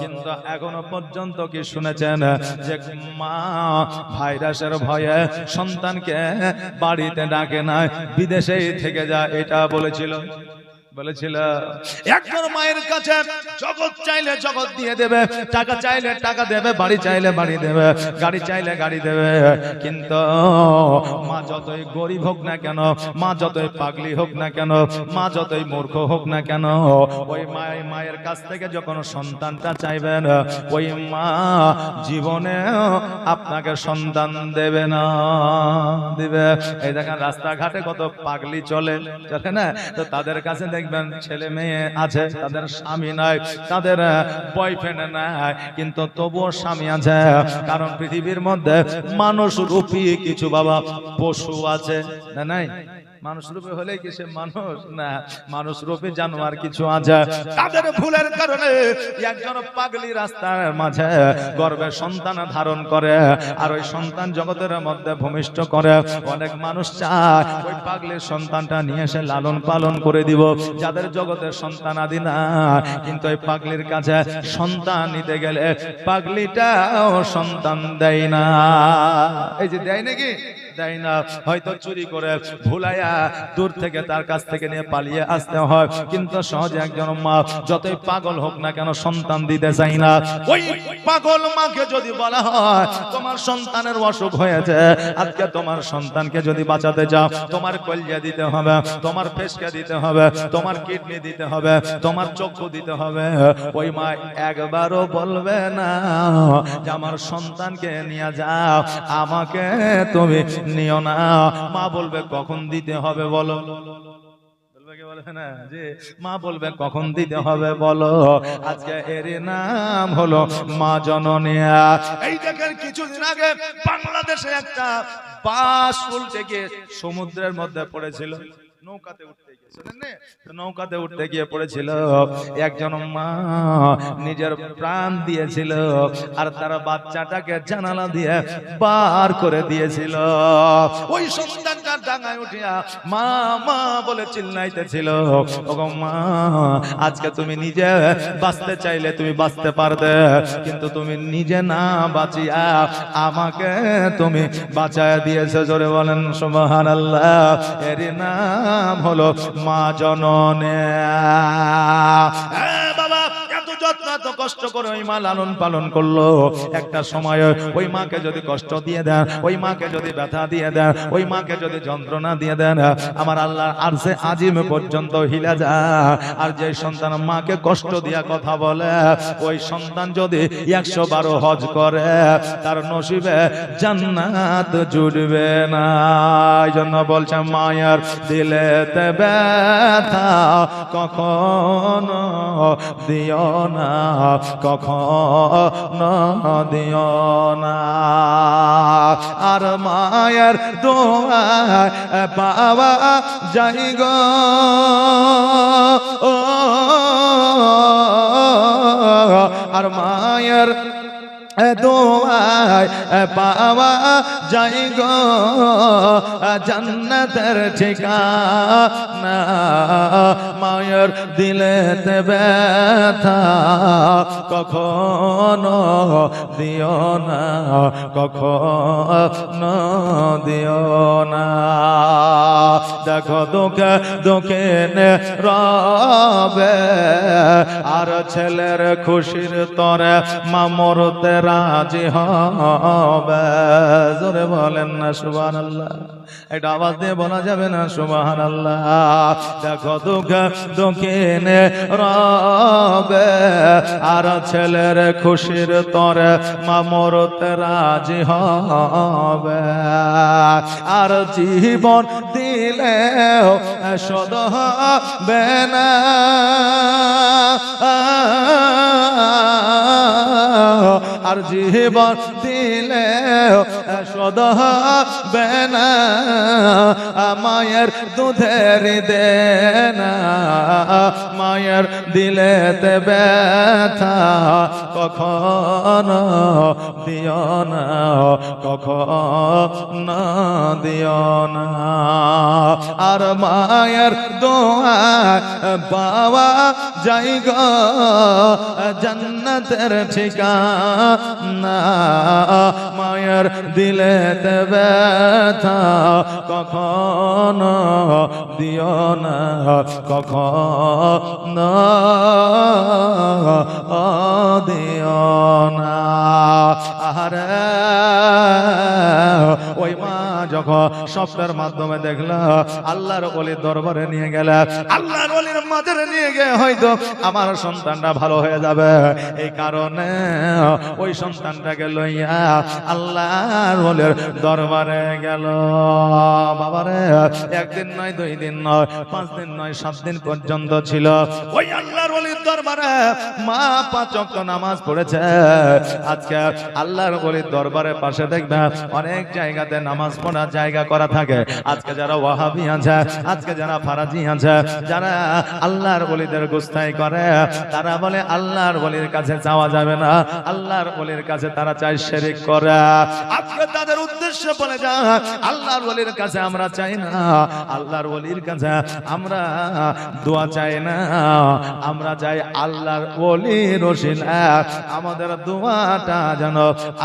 কিন্তু এখনো পর্যন্ত কি শুনেছেন যে মা ভাইরাসের ভয়ে সন্তানকে বাড়িতে ডাকে না, বিদেশেই থেকে যায়, এটা বলেছিল। একজন মায়ের কাছে জগৎ চাইলে জগৎ দিয়ে দেবে, টাকা চাইলে টাকা দেবে, বাড়ি চাইলে বাড়ি দেবে, গাড়ি চাইলে গাড়ি দেবে। কিন্তু মা যতই গরিব হোক না কেন, মা যতই পাগলি হোক না কেন, মা যতই মূর্খ হোক না কেন, ওই মায়ের কাছ থেকে যখন সন্তানটা চাইবেন, ওই মা জীবনে আপনাকে সন্তান দেবে না, দিবে। এই দেখেন রাস্তাঘাটে কত পাগলি চলে না, তো তাদের কাছে দেখবেন ছেলে মেয়ে আছে, তাদের স্বামী নাই, তাদের বয়ফ্রেন্ড নাই, কিন্তু তবুও স্বামী আছে। কারণ পৃথিবীর মধ্যে মানুষ রূপী কিছু বাবা পশু আছে, না নাই? মানুষ রূপে হলে কি সে মানুষ না, মানুষ রূপে জানোয়ার কিছু আছে। তাদের ভুলের কারণে একজন পাগলি রাস্তার মাঝে গর্ভে সন্তান ধারণ করে, আর ওই সন্তান জগতের মধ্যে ভূমিষ্ঠ করে। অনেক মানুষ চায় ওই পাগলির সন্তানটা নিয়ে এসে লালন পালন করে দিব, যাদের জগতের সন্তান আদি না। কিন্তু ওই পাগলির কাছে সন্তান নিতে গেলে পাগলিটাও সন্তান দেয় না। এই যে দেয় নাকি, দেয় না, হয়তো চুরি করে ভুলাইয়া দূর থেকে তার কাছ থেকে নিয়ে পালিয়ে আসতে হয়। কিন্তু সহজে একজন মা যতই পাগল হোক না কেন সন্তান দিতে চাই না। ওই পাগল মাকে যদি বলা হয় তোমার সন্তানের অসুখ হয়েছে, আজকে তোমার সন্তানকে যদি বাঁচাতে চাও, তোমার কলিজা দিতে হবে, তোমার ফেসকে দিতে হবে, তোমার কিডনি দিতে হবে, তোমার চক্ষু দিতে হবে। ওই মা একবারও বলবে না যে আমার সন্তানকে নিয়ে যাও, আমাকে তুমি নিও না। মা বলবে কখন দিতে হবে বলো, বলবে না যে মা বলবে কখন দিতে হবে বলো। আজকে এর নাম হলো মা জননী। এই দেখেন কিছুদিন আগে বাংলাদেশে একটা বাস উল্টে গিয়ে সমুদ্রের মধ্যে পড়েছিল, নৌকাতে উঠতে নৌকাতে উঠতে গিয়ে পড়েছিল। একজন মা নিজের প্রাণ দিয়েছিল, আর তার বাচ্চাটাকে জানালা দিয়ে বার করে দিয়েছিল। ওই সন্তানটা ডাঙায় উঠিয়া মা মা বলে চিল্লাইতেছিল। ওগো মা, আজকে তুমি নিজে বাঁচতে চাইলে তুমি বাঁচতে পারতে, কিন্তু তুমি নিজে না বাঁচিয়া আমাকে তুমি বাঁচায় দিয়েছো। জোরে বলেন সুবহানাল্লাহ। এর নাম নাম হলো মা জননী। বাবা এত যত্ন এত কষ্ট করে ওই মা লালন পালন করলো, একটা সময় ওই মাকে যদি কষ্ট দিয়ে দেন, ওই মাকে যদি ব্যথা দিয়ে দেন, ওই মাকে যদি যন্ত্রণা দিয়ে দেন, আমার আল্লাহ আরশে আজিম পর্যন্ত হিলা যায়। আর যে সন্তান মাকে কষ্ট দিয়া কথা বলে, ওই সন্তান যদি 112 হজ করে, তার নসিবে জান্নাত জুড়বে না। এই জন্য বলছে মায়ের দিলেতে ব্যথা কখনো দিও না, কখনো দিও না। আর মায়ের দোয়া পাওয়া যাই গো, আর মায়ের দোয়ায় পাওয়া যায় গো জান্নাতের ঠিকানা। মায়ের দিলেতে ব্যথা কখনো দিও না, কখনো দিও না। দেখো দুঃখে দুঃখে রবে, আর ছেলের খুশির তরে মা মরতে রাজি হবে। জোরে বলেন না সুবহানাল্লাহ। এটা আওয়াজ দিয়ে বলা যাবে না সুবহানাল্লাহ। দেখো দুঃখে দুঃখে রবে, আর ছেলের খুশির তরে মা মরতে রাজি হবে। আর জীবন দিলেও শোধ হবে না, আর জীবন দিলেও শোধ হবে না। মায়ের দুধের দেনা, মায়ের দিলেতে ব্যথা কখনো দিও না, কখনো দিও না। আর মায়ের দোয়া পাওয়া যায় গো জান্নাতের ঠিকানা। মায়ের দিলেতে ব্যথা কখনো দিও না, কখনো দিও না। আরে ওই মা যখন স্বপ্নের মাধ্যমে দেখল আল্লাহর ওলির দরবারে নিয়ে গেল, আল্লাহর ওলির মাঝে নিয়ে গিয়ে হয়তো আমার সন্তানটা ভালো হয়ে যাবে, এই কারণে ওই সন্তানটাকে লইয়া আল্লাহর ওলির দরবারে গেল। বাবারে একদিন নয়, 2 দিন নয়, 5 দিন নয়, 7 দিন পর্যন্ত ছিল ওই আল্লাহর ওলির দরবারে। মা 5 ওয়াক্ত নামাজ পড়েছে। আজকে আল্লাহর ওলির দরবারের পাশে দেখবে অনেক জায়গাতে নামাজ পড়ার জায়গা করা থাকে। আজকে যারা ওয়াহাবি আছে, আজকে যারা ফারাজি আছে, যারা আল্লাহর ওলিদের গোস্তাই করে, তারা বলে আল্লাহর ওলির কাছে যাওয়া যাবে না, আল্লাহর ওলির কাছে তারা চাই শিরক করে। আজকে তাদের উদ্দেশ্য বলে যায় আল্লাহর ওলির কাছে আমরা চাই না, আল্লাহর ওলির কাছে আমরা দোয়া চাই না, আমরা চাই আল্লাহর ওলির ওসিলা আমাদের দোয়াটা যেন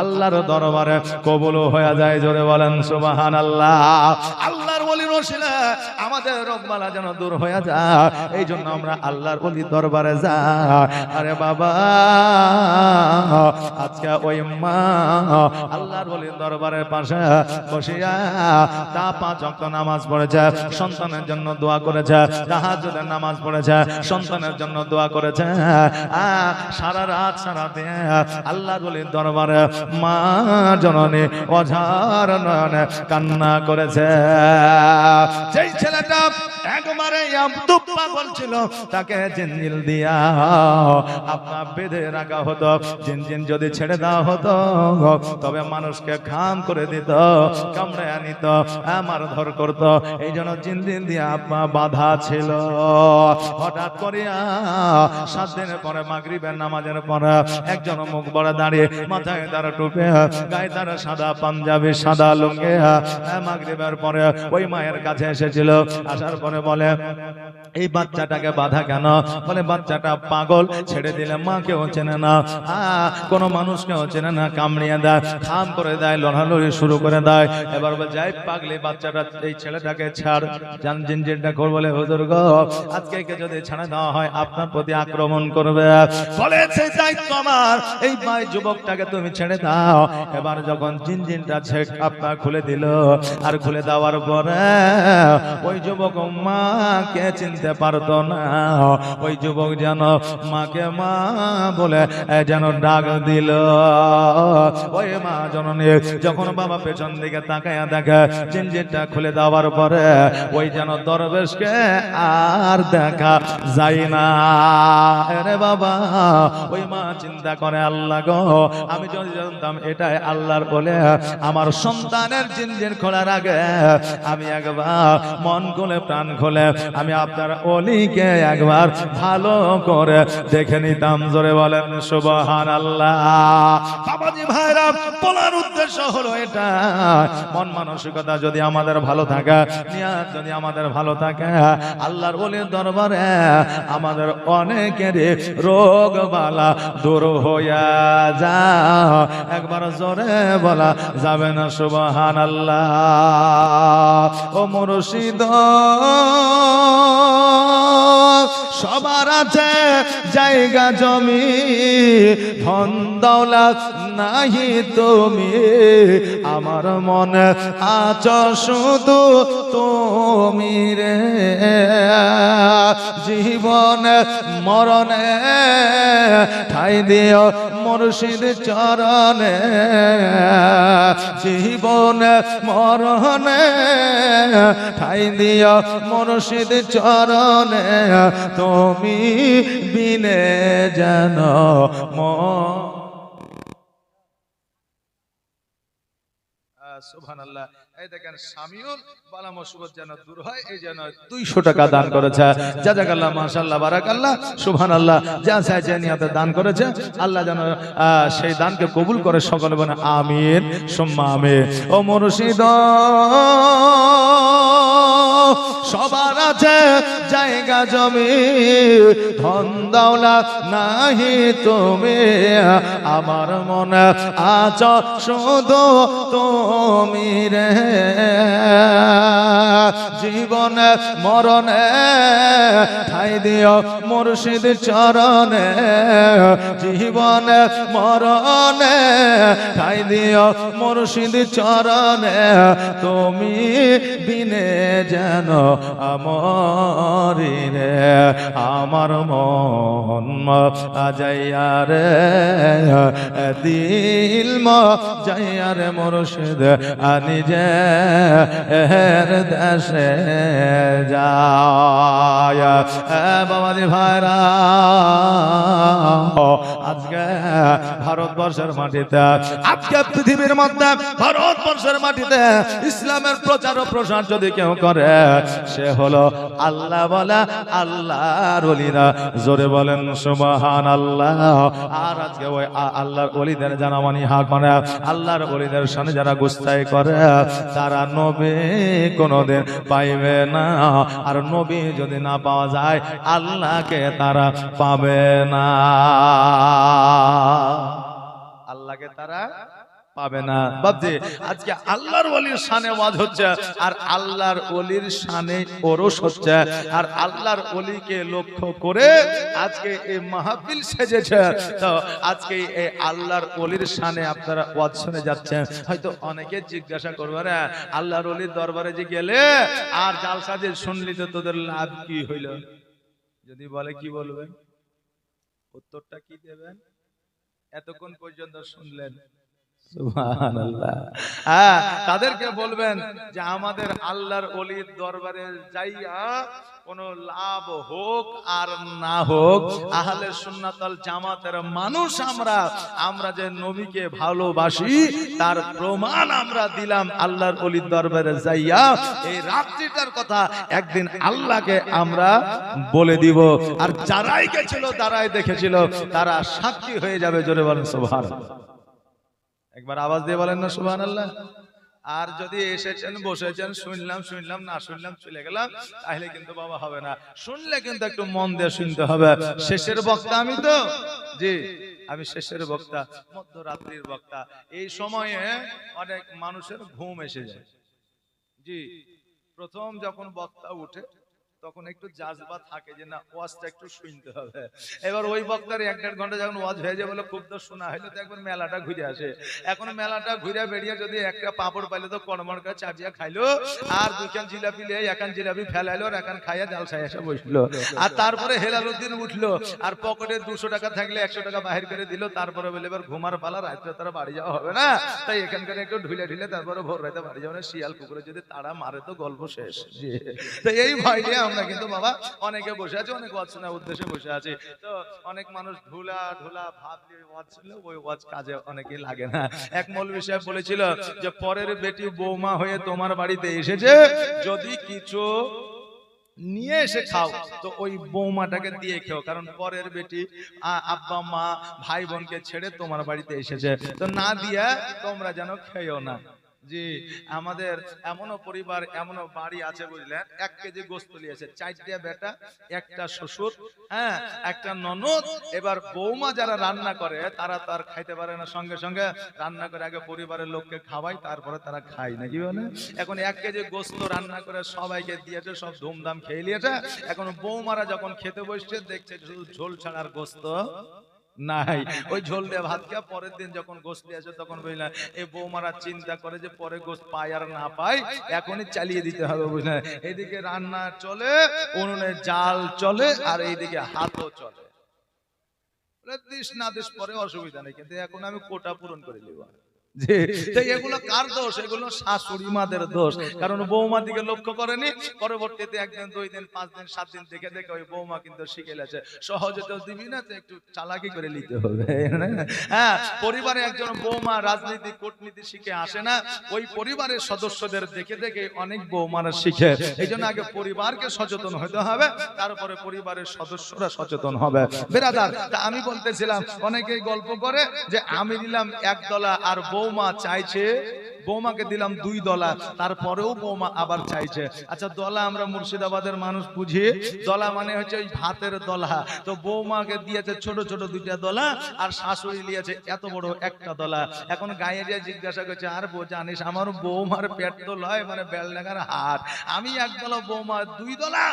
আল্লাহর দরবারে কবুল হয়ে যায়। জোরে বলেন সুবহানাল্লাহ। আল্লাহর ওলির ওসিলা আমাদের রোগবালা যেন দূর হয়ে যায়, এই জন্য আমরা আল্লাহর ওলির দরবারে যাই। আরে বাবা আজকে ওই মা আল্লাহর ওলির দরবারের পাশে বসিয়া তা 5 ওয়াক্ত নামাজ পড়েছে, সন্তানের জন্য দোয়া করেছে, তাহাজ্জুদের নামাজ পড়েছে, সন্তানের জন্য দোয়া করেছে। সারা রাত সারা দিন আল্লাহর ওলির দরবারে মা জননী অঝার নয়নে কান্না করেছে। যেই ছেলেটা একবারে পাগল ছিল, তাকে জিনজিল দিয়া আপনার বেঁধে রাখা হতো। জিনজিন যদি ছেড়ে দেওয়া হতো তবে মানুষকে খাম করে দিত, কামড়ে আনিত, মারধর করত। এই জন্য জিনজিন দিয়া আপনার বাধা ছিল। হঠাৎ করিয়া 7 দিন পরে মাগরিবের নামাজের পরে একজন মুখ বড় দাঁড়িয়ে, মাথায় তার টুপি, গায়ে তার সাদা পাঞ্জাবি, সাদা লুঙ্গি, মাগরিবের পরে ওই মায়ের কাছে এসেছিল। আসার পরে করে বলে এই বাচ্চাটাকে বাধা কেন? বলে বাচ্চাটা পাগল, ছেড়ে দিলে মাকেও চেনে না, কোনো মানুষকেও চেনে না, কামড়িয়ে দেয়, খাম করে দেয়, লড়ালড়ি শুরু করে দেয়। এবার বলে যাই পাগলি বাচ্চাটা, এই ছেলেটাকে ছাড়। জান জিনজিনটা করে বলে হুজুর গো, আজকে যদি ছাড়া দেওয়া হয় আপনার প্রতি আক্রমণ করবে। বলেছে দায়িত্ব আমার, এই ভাই যুবকটাকে তুমি ছেড়ে দাও। এবার যখন জিনজিনটা আপনার খুলে দিল, আর খুলে দেওয়ার পরে ওই যুবক মাকে চিনতে পারতো না। ওই যুবক যেন মাকে মা বলে যেন ডাক দিল। ওই মা জননী যখন বাবা পেছন দিকে তাকায়া দেখে জিনজিনটা খুলে দেওয়ার পরে ওই যেন দরবেশকে আর দেখা যায় না। আরে বাবা, ওই মা চিন্তা করে আল্লাহ গো, আমি যদি জানতাম এটাই আল্লাহর বলে, আমার সন্তানের জিনজিন খোলার আগে আমি একবার মন খুলে প্রাণ খুলে আমি আপনার ওলিকে একবার ভালো করে দেখে নিতাম। জোরে বলেন সুবহানাল্লাহ। বাবাজি ভাইরা, বলার উদ্দেশ্য হলো এটা, মন মানসিকতা যদি আমাদের ভালো থাকে, নিয়ত যদি আমাদের ভালো থাকে, আল্লাহর ওলির দরবারে আমাদের অনেকের রোগ বালা দূর হইয়া যায়। একবার জোরে বলা যাবে না সুবহানাল্লাহ। ও মুর্শিদ, সবার আছে জায়গা জমি, ধন দৌলত নাহি তুমি, আমার মনে আছো শুধু তুমি রে। জীবনে মরণে ঠাই দিও মুর্শিদ চরণে, জীবনে মরণে ঠাই দিও মুর্শিদ চরণে, তুমি বিনে যেন সুবহানাল্লাহ। এই দেখেন সামিউল বালা মুসিবত যেন দূর হয়, এই যেন 200 টাকা দান করেছে। জাযাকাল্লাহ, মাশাআল্লাহ, বারাকাল্লাহ, সুবহানাল্লাহ। যা চাইছে নিয়তে দান করেছে, আল্লাহ যেন সেই দানকে কবুল করে। সকলে বলেন আমিন সুম্মা আমিন। ও মুর্শিদ, সবার আছে জায়গা জমি, ধন দৌলত নাহি তুমি, আমার মনে আছো শুধু তুমি রে। জীবনে মরণে ঠাই দিও মুর্শিদ চরণে, জীবনে মরণে ঠাই দিও মুর্শিদ চরণে, তুমি বিনে যেন আমরি রে। আমার মন যাইয়া রে, দিল যাইয়া রে মুর্শিদ নিজে দেশে যায়। বাবাজি ভাইরা, আজকে ভারতবর্ষের মাটিতে, আজকে পৃথিবীর মধ্যে ভারতবর্ষের মাটিতে ইসলামের প্রচার ও প্রসার যদি কেউ করে, সে হলো আল্লাহ বলা আল্লাহর ওলিরা। জোরে বলেন সুবহানাল্লাহ। আর আজকে ওই আল্লাহর ওলিদের যারা মানি হাক মানে, আল্লাহর ওলিদের সামনে যারা গুস্তাই করে, তারা নবী কোনদিন পাইবে না। আর নবী যদি না পাওয়া যায়, আল্লাহকে তারা পাবে না, আল্লাহকে তারা পাবে না। বাবজি, আজকে আল্লাহর ওলির শানে ওয়াজ হচ্ছে, আর আল্লাহর ওলির শানে ওরস হচ্ছে, আর আল্লাহর ওলিকে লক্ষ্য করে আজকে এই মাহফিল সেজেছে। তো আজকে এই আল্লাহর ওলির শানে আপনারা ওয়াজ শুনে যাচ্ছেন। হয়তো অনেকে জিজ্ঞাসা করবে, রে আল্লাহর ওলির দরবারে যে গেলে আর জালসা যে শুনলি, তো তোদের লাভ কি হইল? যদি বলে কি বলবেন? উত্তরটা কি দেবেন? এতক্ষণ পর্যন্ত শুনলেন, সুবহানাল্লাহ। হ্যাঁ, তাদেরকে বলবেন যে আমাদের আল্লাহর ওলির দরবারে যাইয়া কোন লাভ হোক আর না হোক, আহলে সুন্নাত ওয়াল জামাতের মানুষ আমরা যে নবীকে ভালোবাসি, তার প্রমাণ আমরা দিলাম আল্লাহর ওলির দরবারে যাইয়া। এই রাত্রিটার কথা একদিন আল্লাহকে আমরা বলে দিব, আর যারাই গেছিল, যারাই দেখেছিল, তারা সাক্ষী হয়ে যাবে। জোরে বলেন সুবহানাল্লাহ। একবার আওয়াজ দিয়ে বলেন না সুবহানাল্লাহ। আর যদি এসেছেন বসেছেন শুনলাম শুনলাম না শুনলাম চলে গেলাম তাহলে কিন্তু বাবা হবে না। শুনলে কিন্তু একটু মন দিয়ে শুনতে হবে। শেষের বক্তা আমি তো, জি আমি শেষের বক্তা, মধ্যরাত্রির বক্তা। এই সময়ে অনেক মানুষের ঘুম এসে যায়। জি প্রথম যখন বক্তা উঠে তখন একটু জাজবা থাকে যে না ওয়াজটা একটু শুনতে হবে। এবার ওই বক্তার 1-1.5 ঘন্টা যখন ওয়াজ হয়ে যায় বলে খুব তো শোনা হইলে তো একবার মেলাটা ঘুরে আসে। এখন মেলাটা ঘুরে বেরিয়ে যদি একটা পাপড় পাইলে তো কড়মড় করে চাবিয়া খাইলো, আর দুখান জিলাপি লিয়ে একান জিলাপি ফেলাইলো, আর একান খাইয়া জালসায় এসে বসলো। আর তারপরে হেলালুদ্দিন উঠলো, আর পকেটে 200 টাকা থাকলে 100 টাকা বাহির করে দিল। তারপরে বলে এবার ঘুমার পালা, রাত্রে তারা বাড়ি যাওয়া হবে না, তাই এখানকার একটু ঢুলে ঢুলে তারপরে ভোর রাতে বাড়ি যাবে না। শিয়াল কুকুরে যদি তারা মারে তো গল্প শেষ। তো এই ভয় আমরা কিন্তু বাবা অনেকে বসে আছে, অনেক ওয়াজ শোনার উদ্দেশ্যে বসে আছে। তো অনেক মানুষ ঢুলা ঢুলা ভাবলে ওয়াজ ছিল, ওই ওয়াজ কাজে অনেকে লাগে না। এক মৌলভী সাহেব বলেছিল যে পরের বেটি বৌমা হয়ে তোমার বাড়িতে এসেছে, যদি কিছু নিয়ে এসে খাও তো ওই বৌমাটাকে দিয়ে খেও, কারণ পরের বেটি আব্বা মা ভাই বোনকে ছেড়ে তোমার বাড়িতে এসেছে, তো না দিয়া তোমরা যেন খেও না। জি আমাদের এমনও পরিবার এমনও বাড়ি আছে বুঝলেন, 1 কেজি গোস্ত নিয়েছে, 4টা বেটা, একটা শ্বশুর, হ্যাঁ একটা ননদ। এবার বৌমা যারা রান্না করে তারা তো আর খাইতে পারে না, সঙ্গে সঙ্গে রান্না করে আগে পরিবারের লোককে খাওয়াই, তারপরে তারা খায় নাকি বলে। এখন 1 কেজি গোস্ত রান্না করে সবাইকে দিয়েছে, সব ধুমধাম খেয়ে নিয়েছে। এখন বৌমারা যখন খেতে বসছে দেখছে শুধু ঝোল ছাড়ার গোস্ত নাই, ওই ঝোল দিয়ে ভাত খেয়ে পরের দিন যখন গোস্ত আসে তখন বুঝলেন এই বৌমারা চিন্তা করে যে পরে গোস্ত পাই আর না পাই এখনই চালিয়ে দিতে হবে বুঝলেন। এইদিকে রান্না চলে, উনুনে জাল চলে, আর এইদিকে হাতও চলে। দিস না দিস পরে অসুবিধা নেই, কিন্তু এখন আমি কোটা পূরণ করে নিব। এগুলো কার দোষ? এগুলো শাশুড়ি মাদের দোষ, কারণ বৌমা দিকে লক্ষ্য করেনি। পরবর্তীতে 1 দিন 2 দিন 5 দিন 7 দিন দেখে দেখে ওই বৌমা কিন্তু শিখে গেছে। সহজে তো দিবি না, তো একটু চালাকি করে নিতে হবে। হ্যাঁ পরিবারে একজন বৌমা রাজনীতি কূটনীতি শিখে আসে না, ওই পরিবারের সদস্যদের দেখে দেখে অনেক বৌমারা শিখে। এই জন্য আগে পরিবারকে সচেতন হতে হবে, তারপরে পরিবারের সদস্যরা সচেতন হবে। বেরাদার আমি বলতেছিলাম অনেকেই গল্প করে যে আমি দিলাম 1 ডলা আর বৌমা চাইছে, বৌমাকে দিলাম 2 ডলা, তারপরেও বৌমা আবার চাইছে। আচ্ছা দলা আমরা মুর্শিদাবাদের মানুষ বুঝি, দলা মানে হচ্ছে ওই ভাতের দলা। তো বৌমাকে দিয়েছে ছোট ছোট 2টা দলা, আর শাশুড়ি নিয়েছে এত বড় 1টা দলা। এখন গায়ে যে জিজ্ঞাসা করছে আর বউ জানিস আমার বৌমার পেট তো লয় মানে বেলডাঙ্গার হাট, আমি 1 ডলা বৌমা 2 ডলা,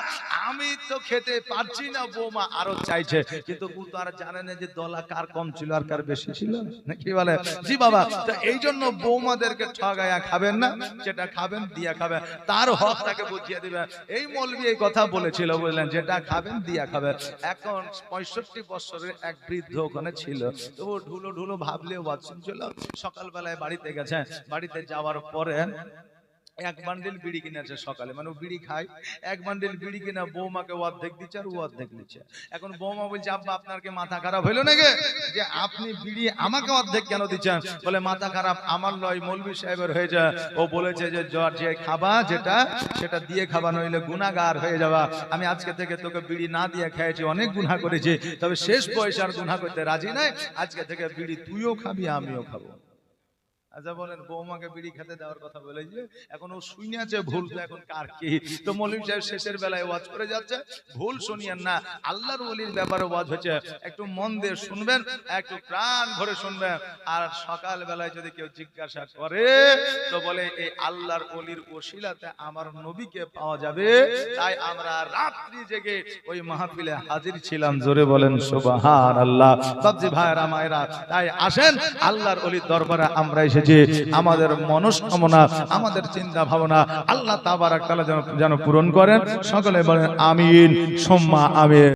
আমি তো খেতে পারছি না, বৌমা আরো চাইছে। কিন্তু ও তো আর জানে না যে দলা কার কম ছিল আর কার বেশি ছিল, নাকি বলে? জি বাবা, তো এই জন্য বৌমাদেরকে ঠগায়া খাবেন না, যেটা খাবেন দিয়া খাবেন, তার হক তাকে বুঝিয়ে দিবেন। এই মৌলভী এই কথা বলেছিল বুঝলেন, যেটা খাবেন দিয়া খাবেন। এখন 65 বছরের এক বৃদ্ধ ওখানে ছিল, তো ও ঢুলো ঢুলো ভাবলে বাথরুম ছিল, সকালবেলায় বাড়িতে গেছে, বাড়িতে যাওয়ার পরে 1 বান্ডিল বিড়ি কিনেছে সকালে, মানে ও বিড়ি খায়। 1 বান্ডিল বিড়ি কিনা বৌমাকে অর্ধেক দিচ্ছে আর ও অর্ধেক নিচ্ছে। এখন বৌমা বলছে আব্বা আপনার কি মাথা খারাপ হইলো নাকি যে আপনি বিড়ি আমাকে অর্ধেক কেন দিচ্ছেন? বলে মাথা খারাপ আমার নয়, মৌলভী সাহেবের হয়ে যায়। ও বলেছে যে যে খাবা যেটা সেটা দিয়ে খাবা, নইলে গুনাহগার হয়ে যাবা। আমি আজকে থেকে তোকে বিড়ি না দিয়ে খেয়েছি, অনেক গুনাহ করেছি, তবে শেষ বয়সে আর গুনাহ করতে রাজি নাই। আজকে থেকে বিড়ি তুইও খাবি আমিও খাবো। আচ্ছা বলেন বৌমাকে বিড়ি খেতে দেওয়ার কথা বলেছে, এখন ও শুনিয়াছে ভুল, তো এখন কার কি? তো মৌলভী সাহেব শেষের বেলায় ওয়াজ করে যাচ্ছে, ভুল শুনিয়েন না, আল্লাহর ওলির ব্যাপারে ওয়াজ হচ্ছে, একটু মন দিয়ে শুনবেন, একটু প্রাণ ভরে শুনবেন। আর সকাল বেলায় যদি কেউ জিজ্ঞাসা করে তো বলে এই আল্লাহর ওলির ওসিলাতে আমার নবীকে পাওয়া যাবে, তাই আমরা রাত্রি জেগে ওই মাহফিলে হাজির ছিলাম। জোরে বলেন সুবহানাল্লাহ। বাবজি ভাইরা মায়েরা, তাই আসেন আল্লাহর ওলির দরবারে আমরা এসে আমাদের মনস্কামনা আমাদের চিন্তা ভাবনা আল্লাহ তাবারাক তাআলা যেন পূরণ করেন। সকলে বলেন আমিন সুম্মা আমিন।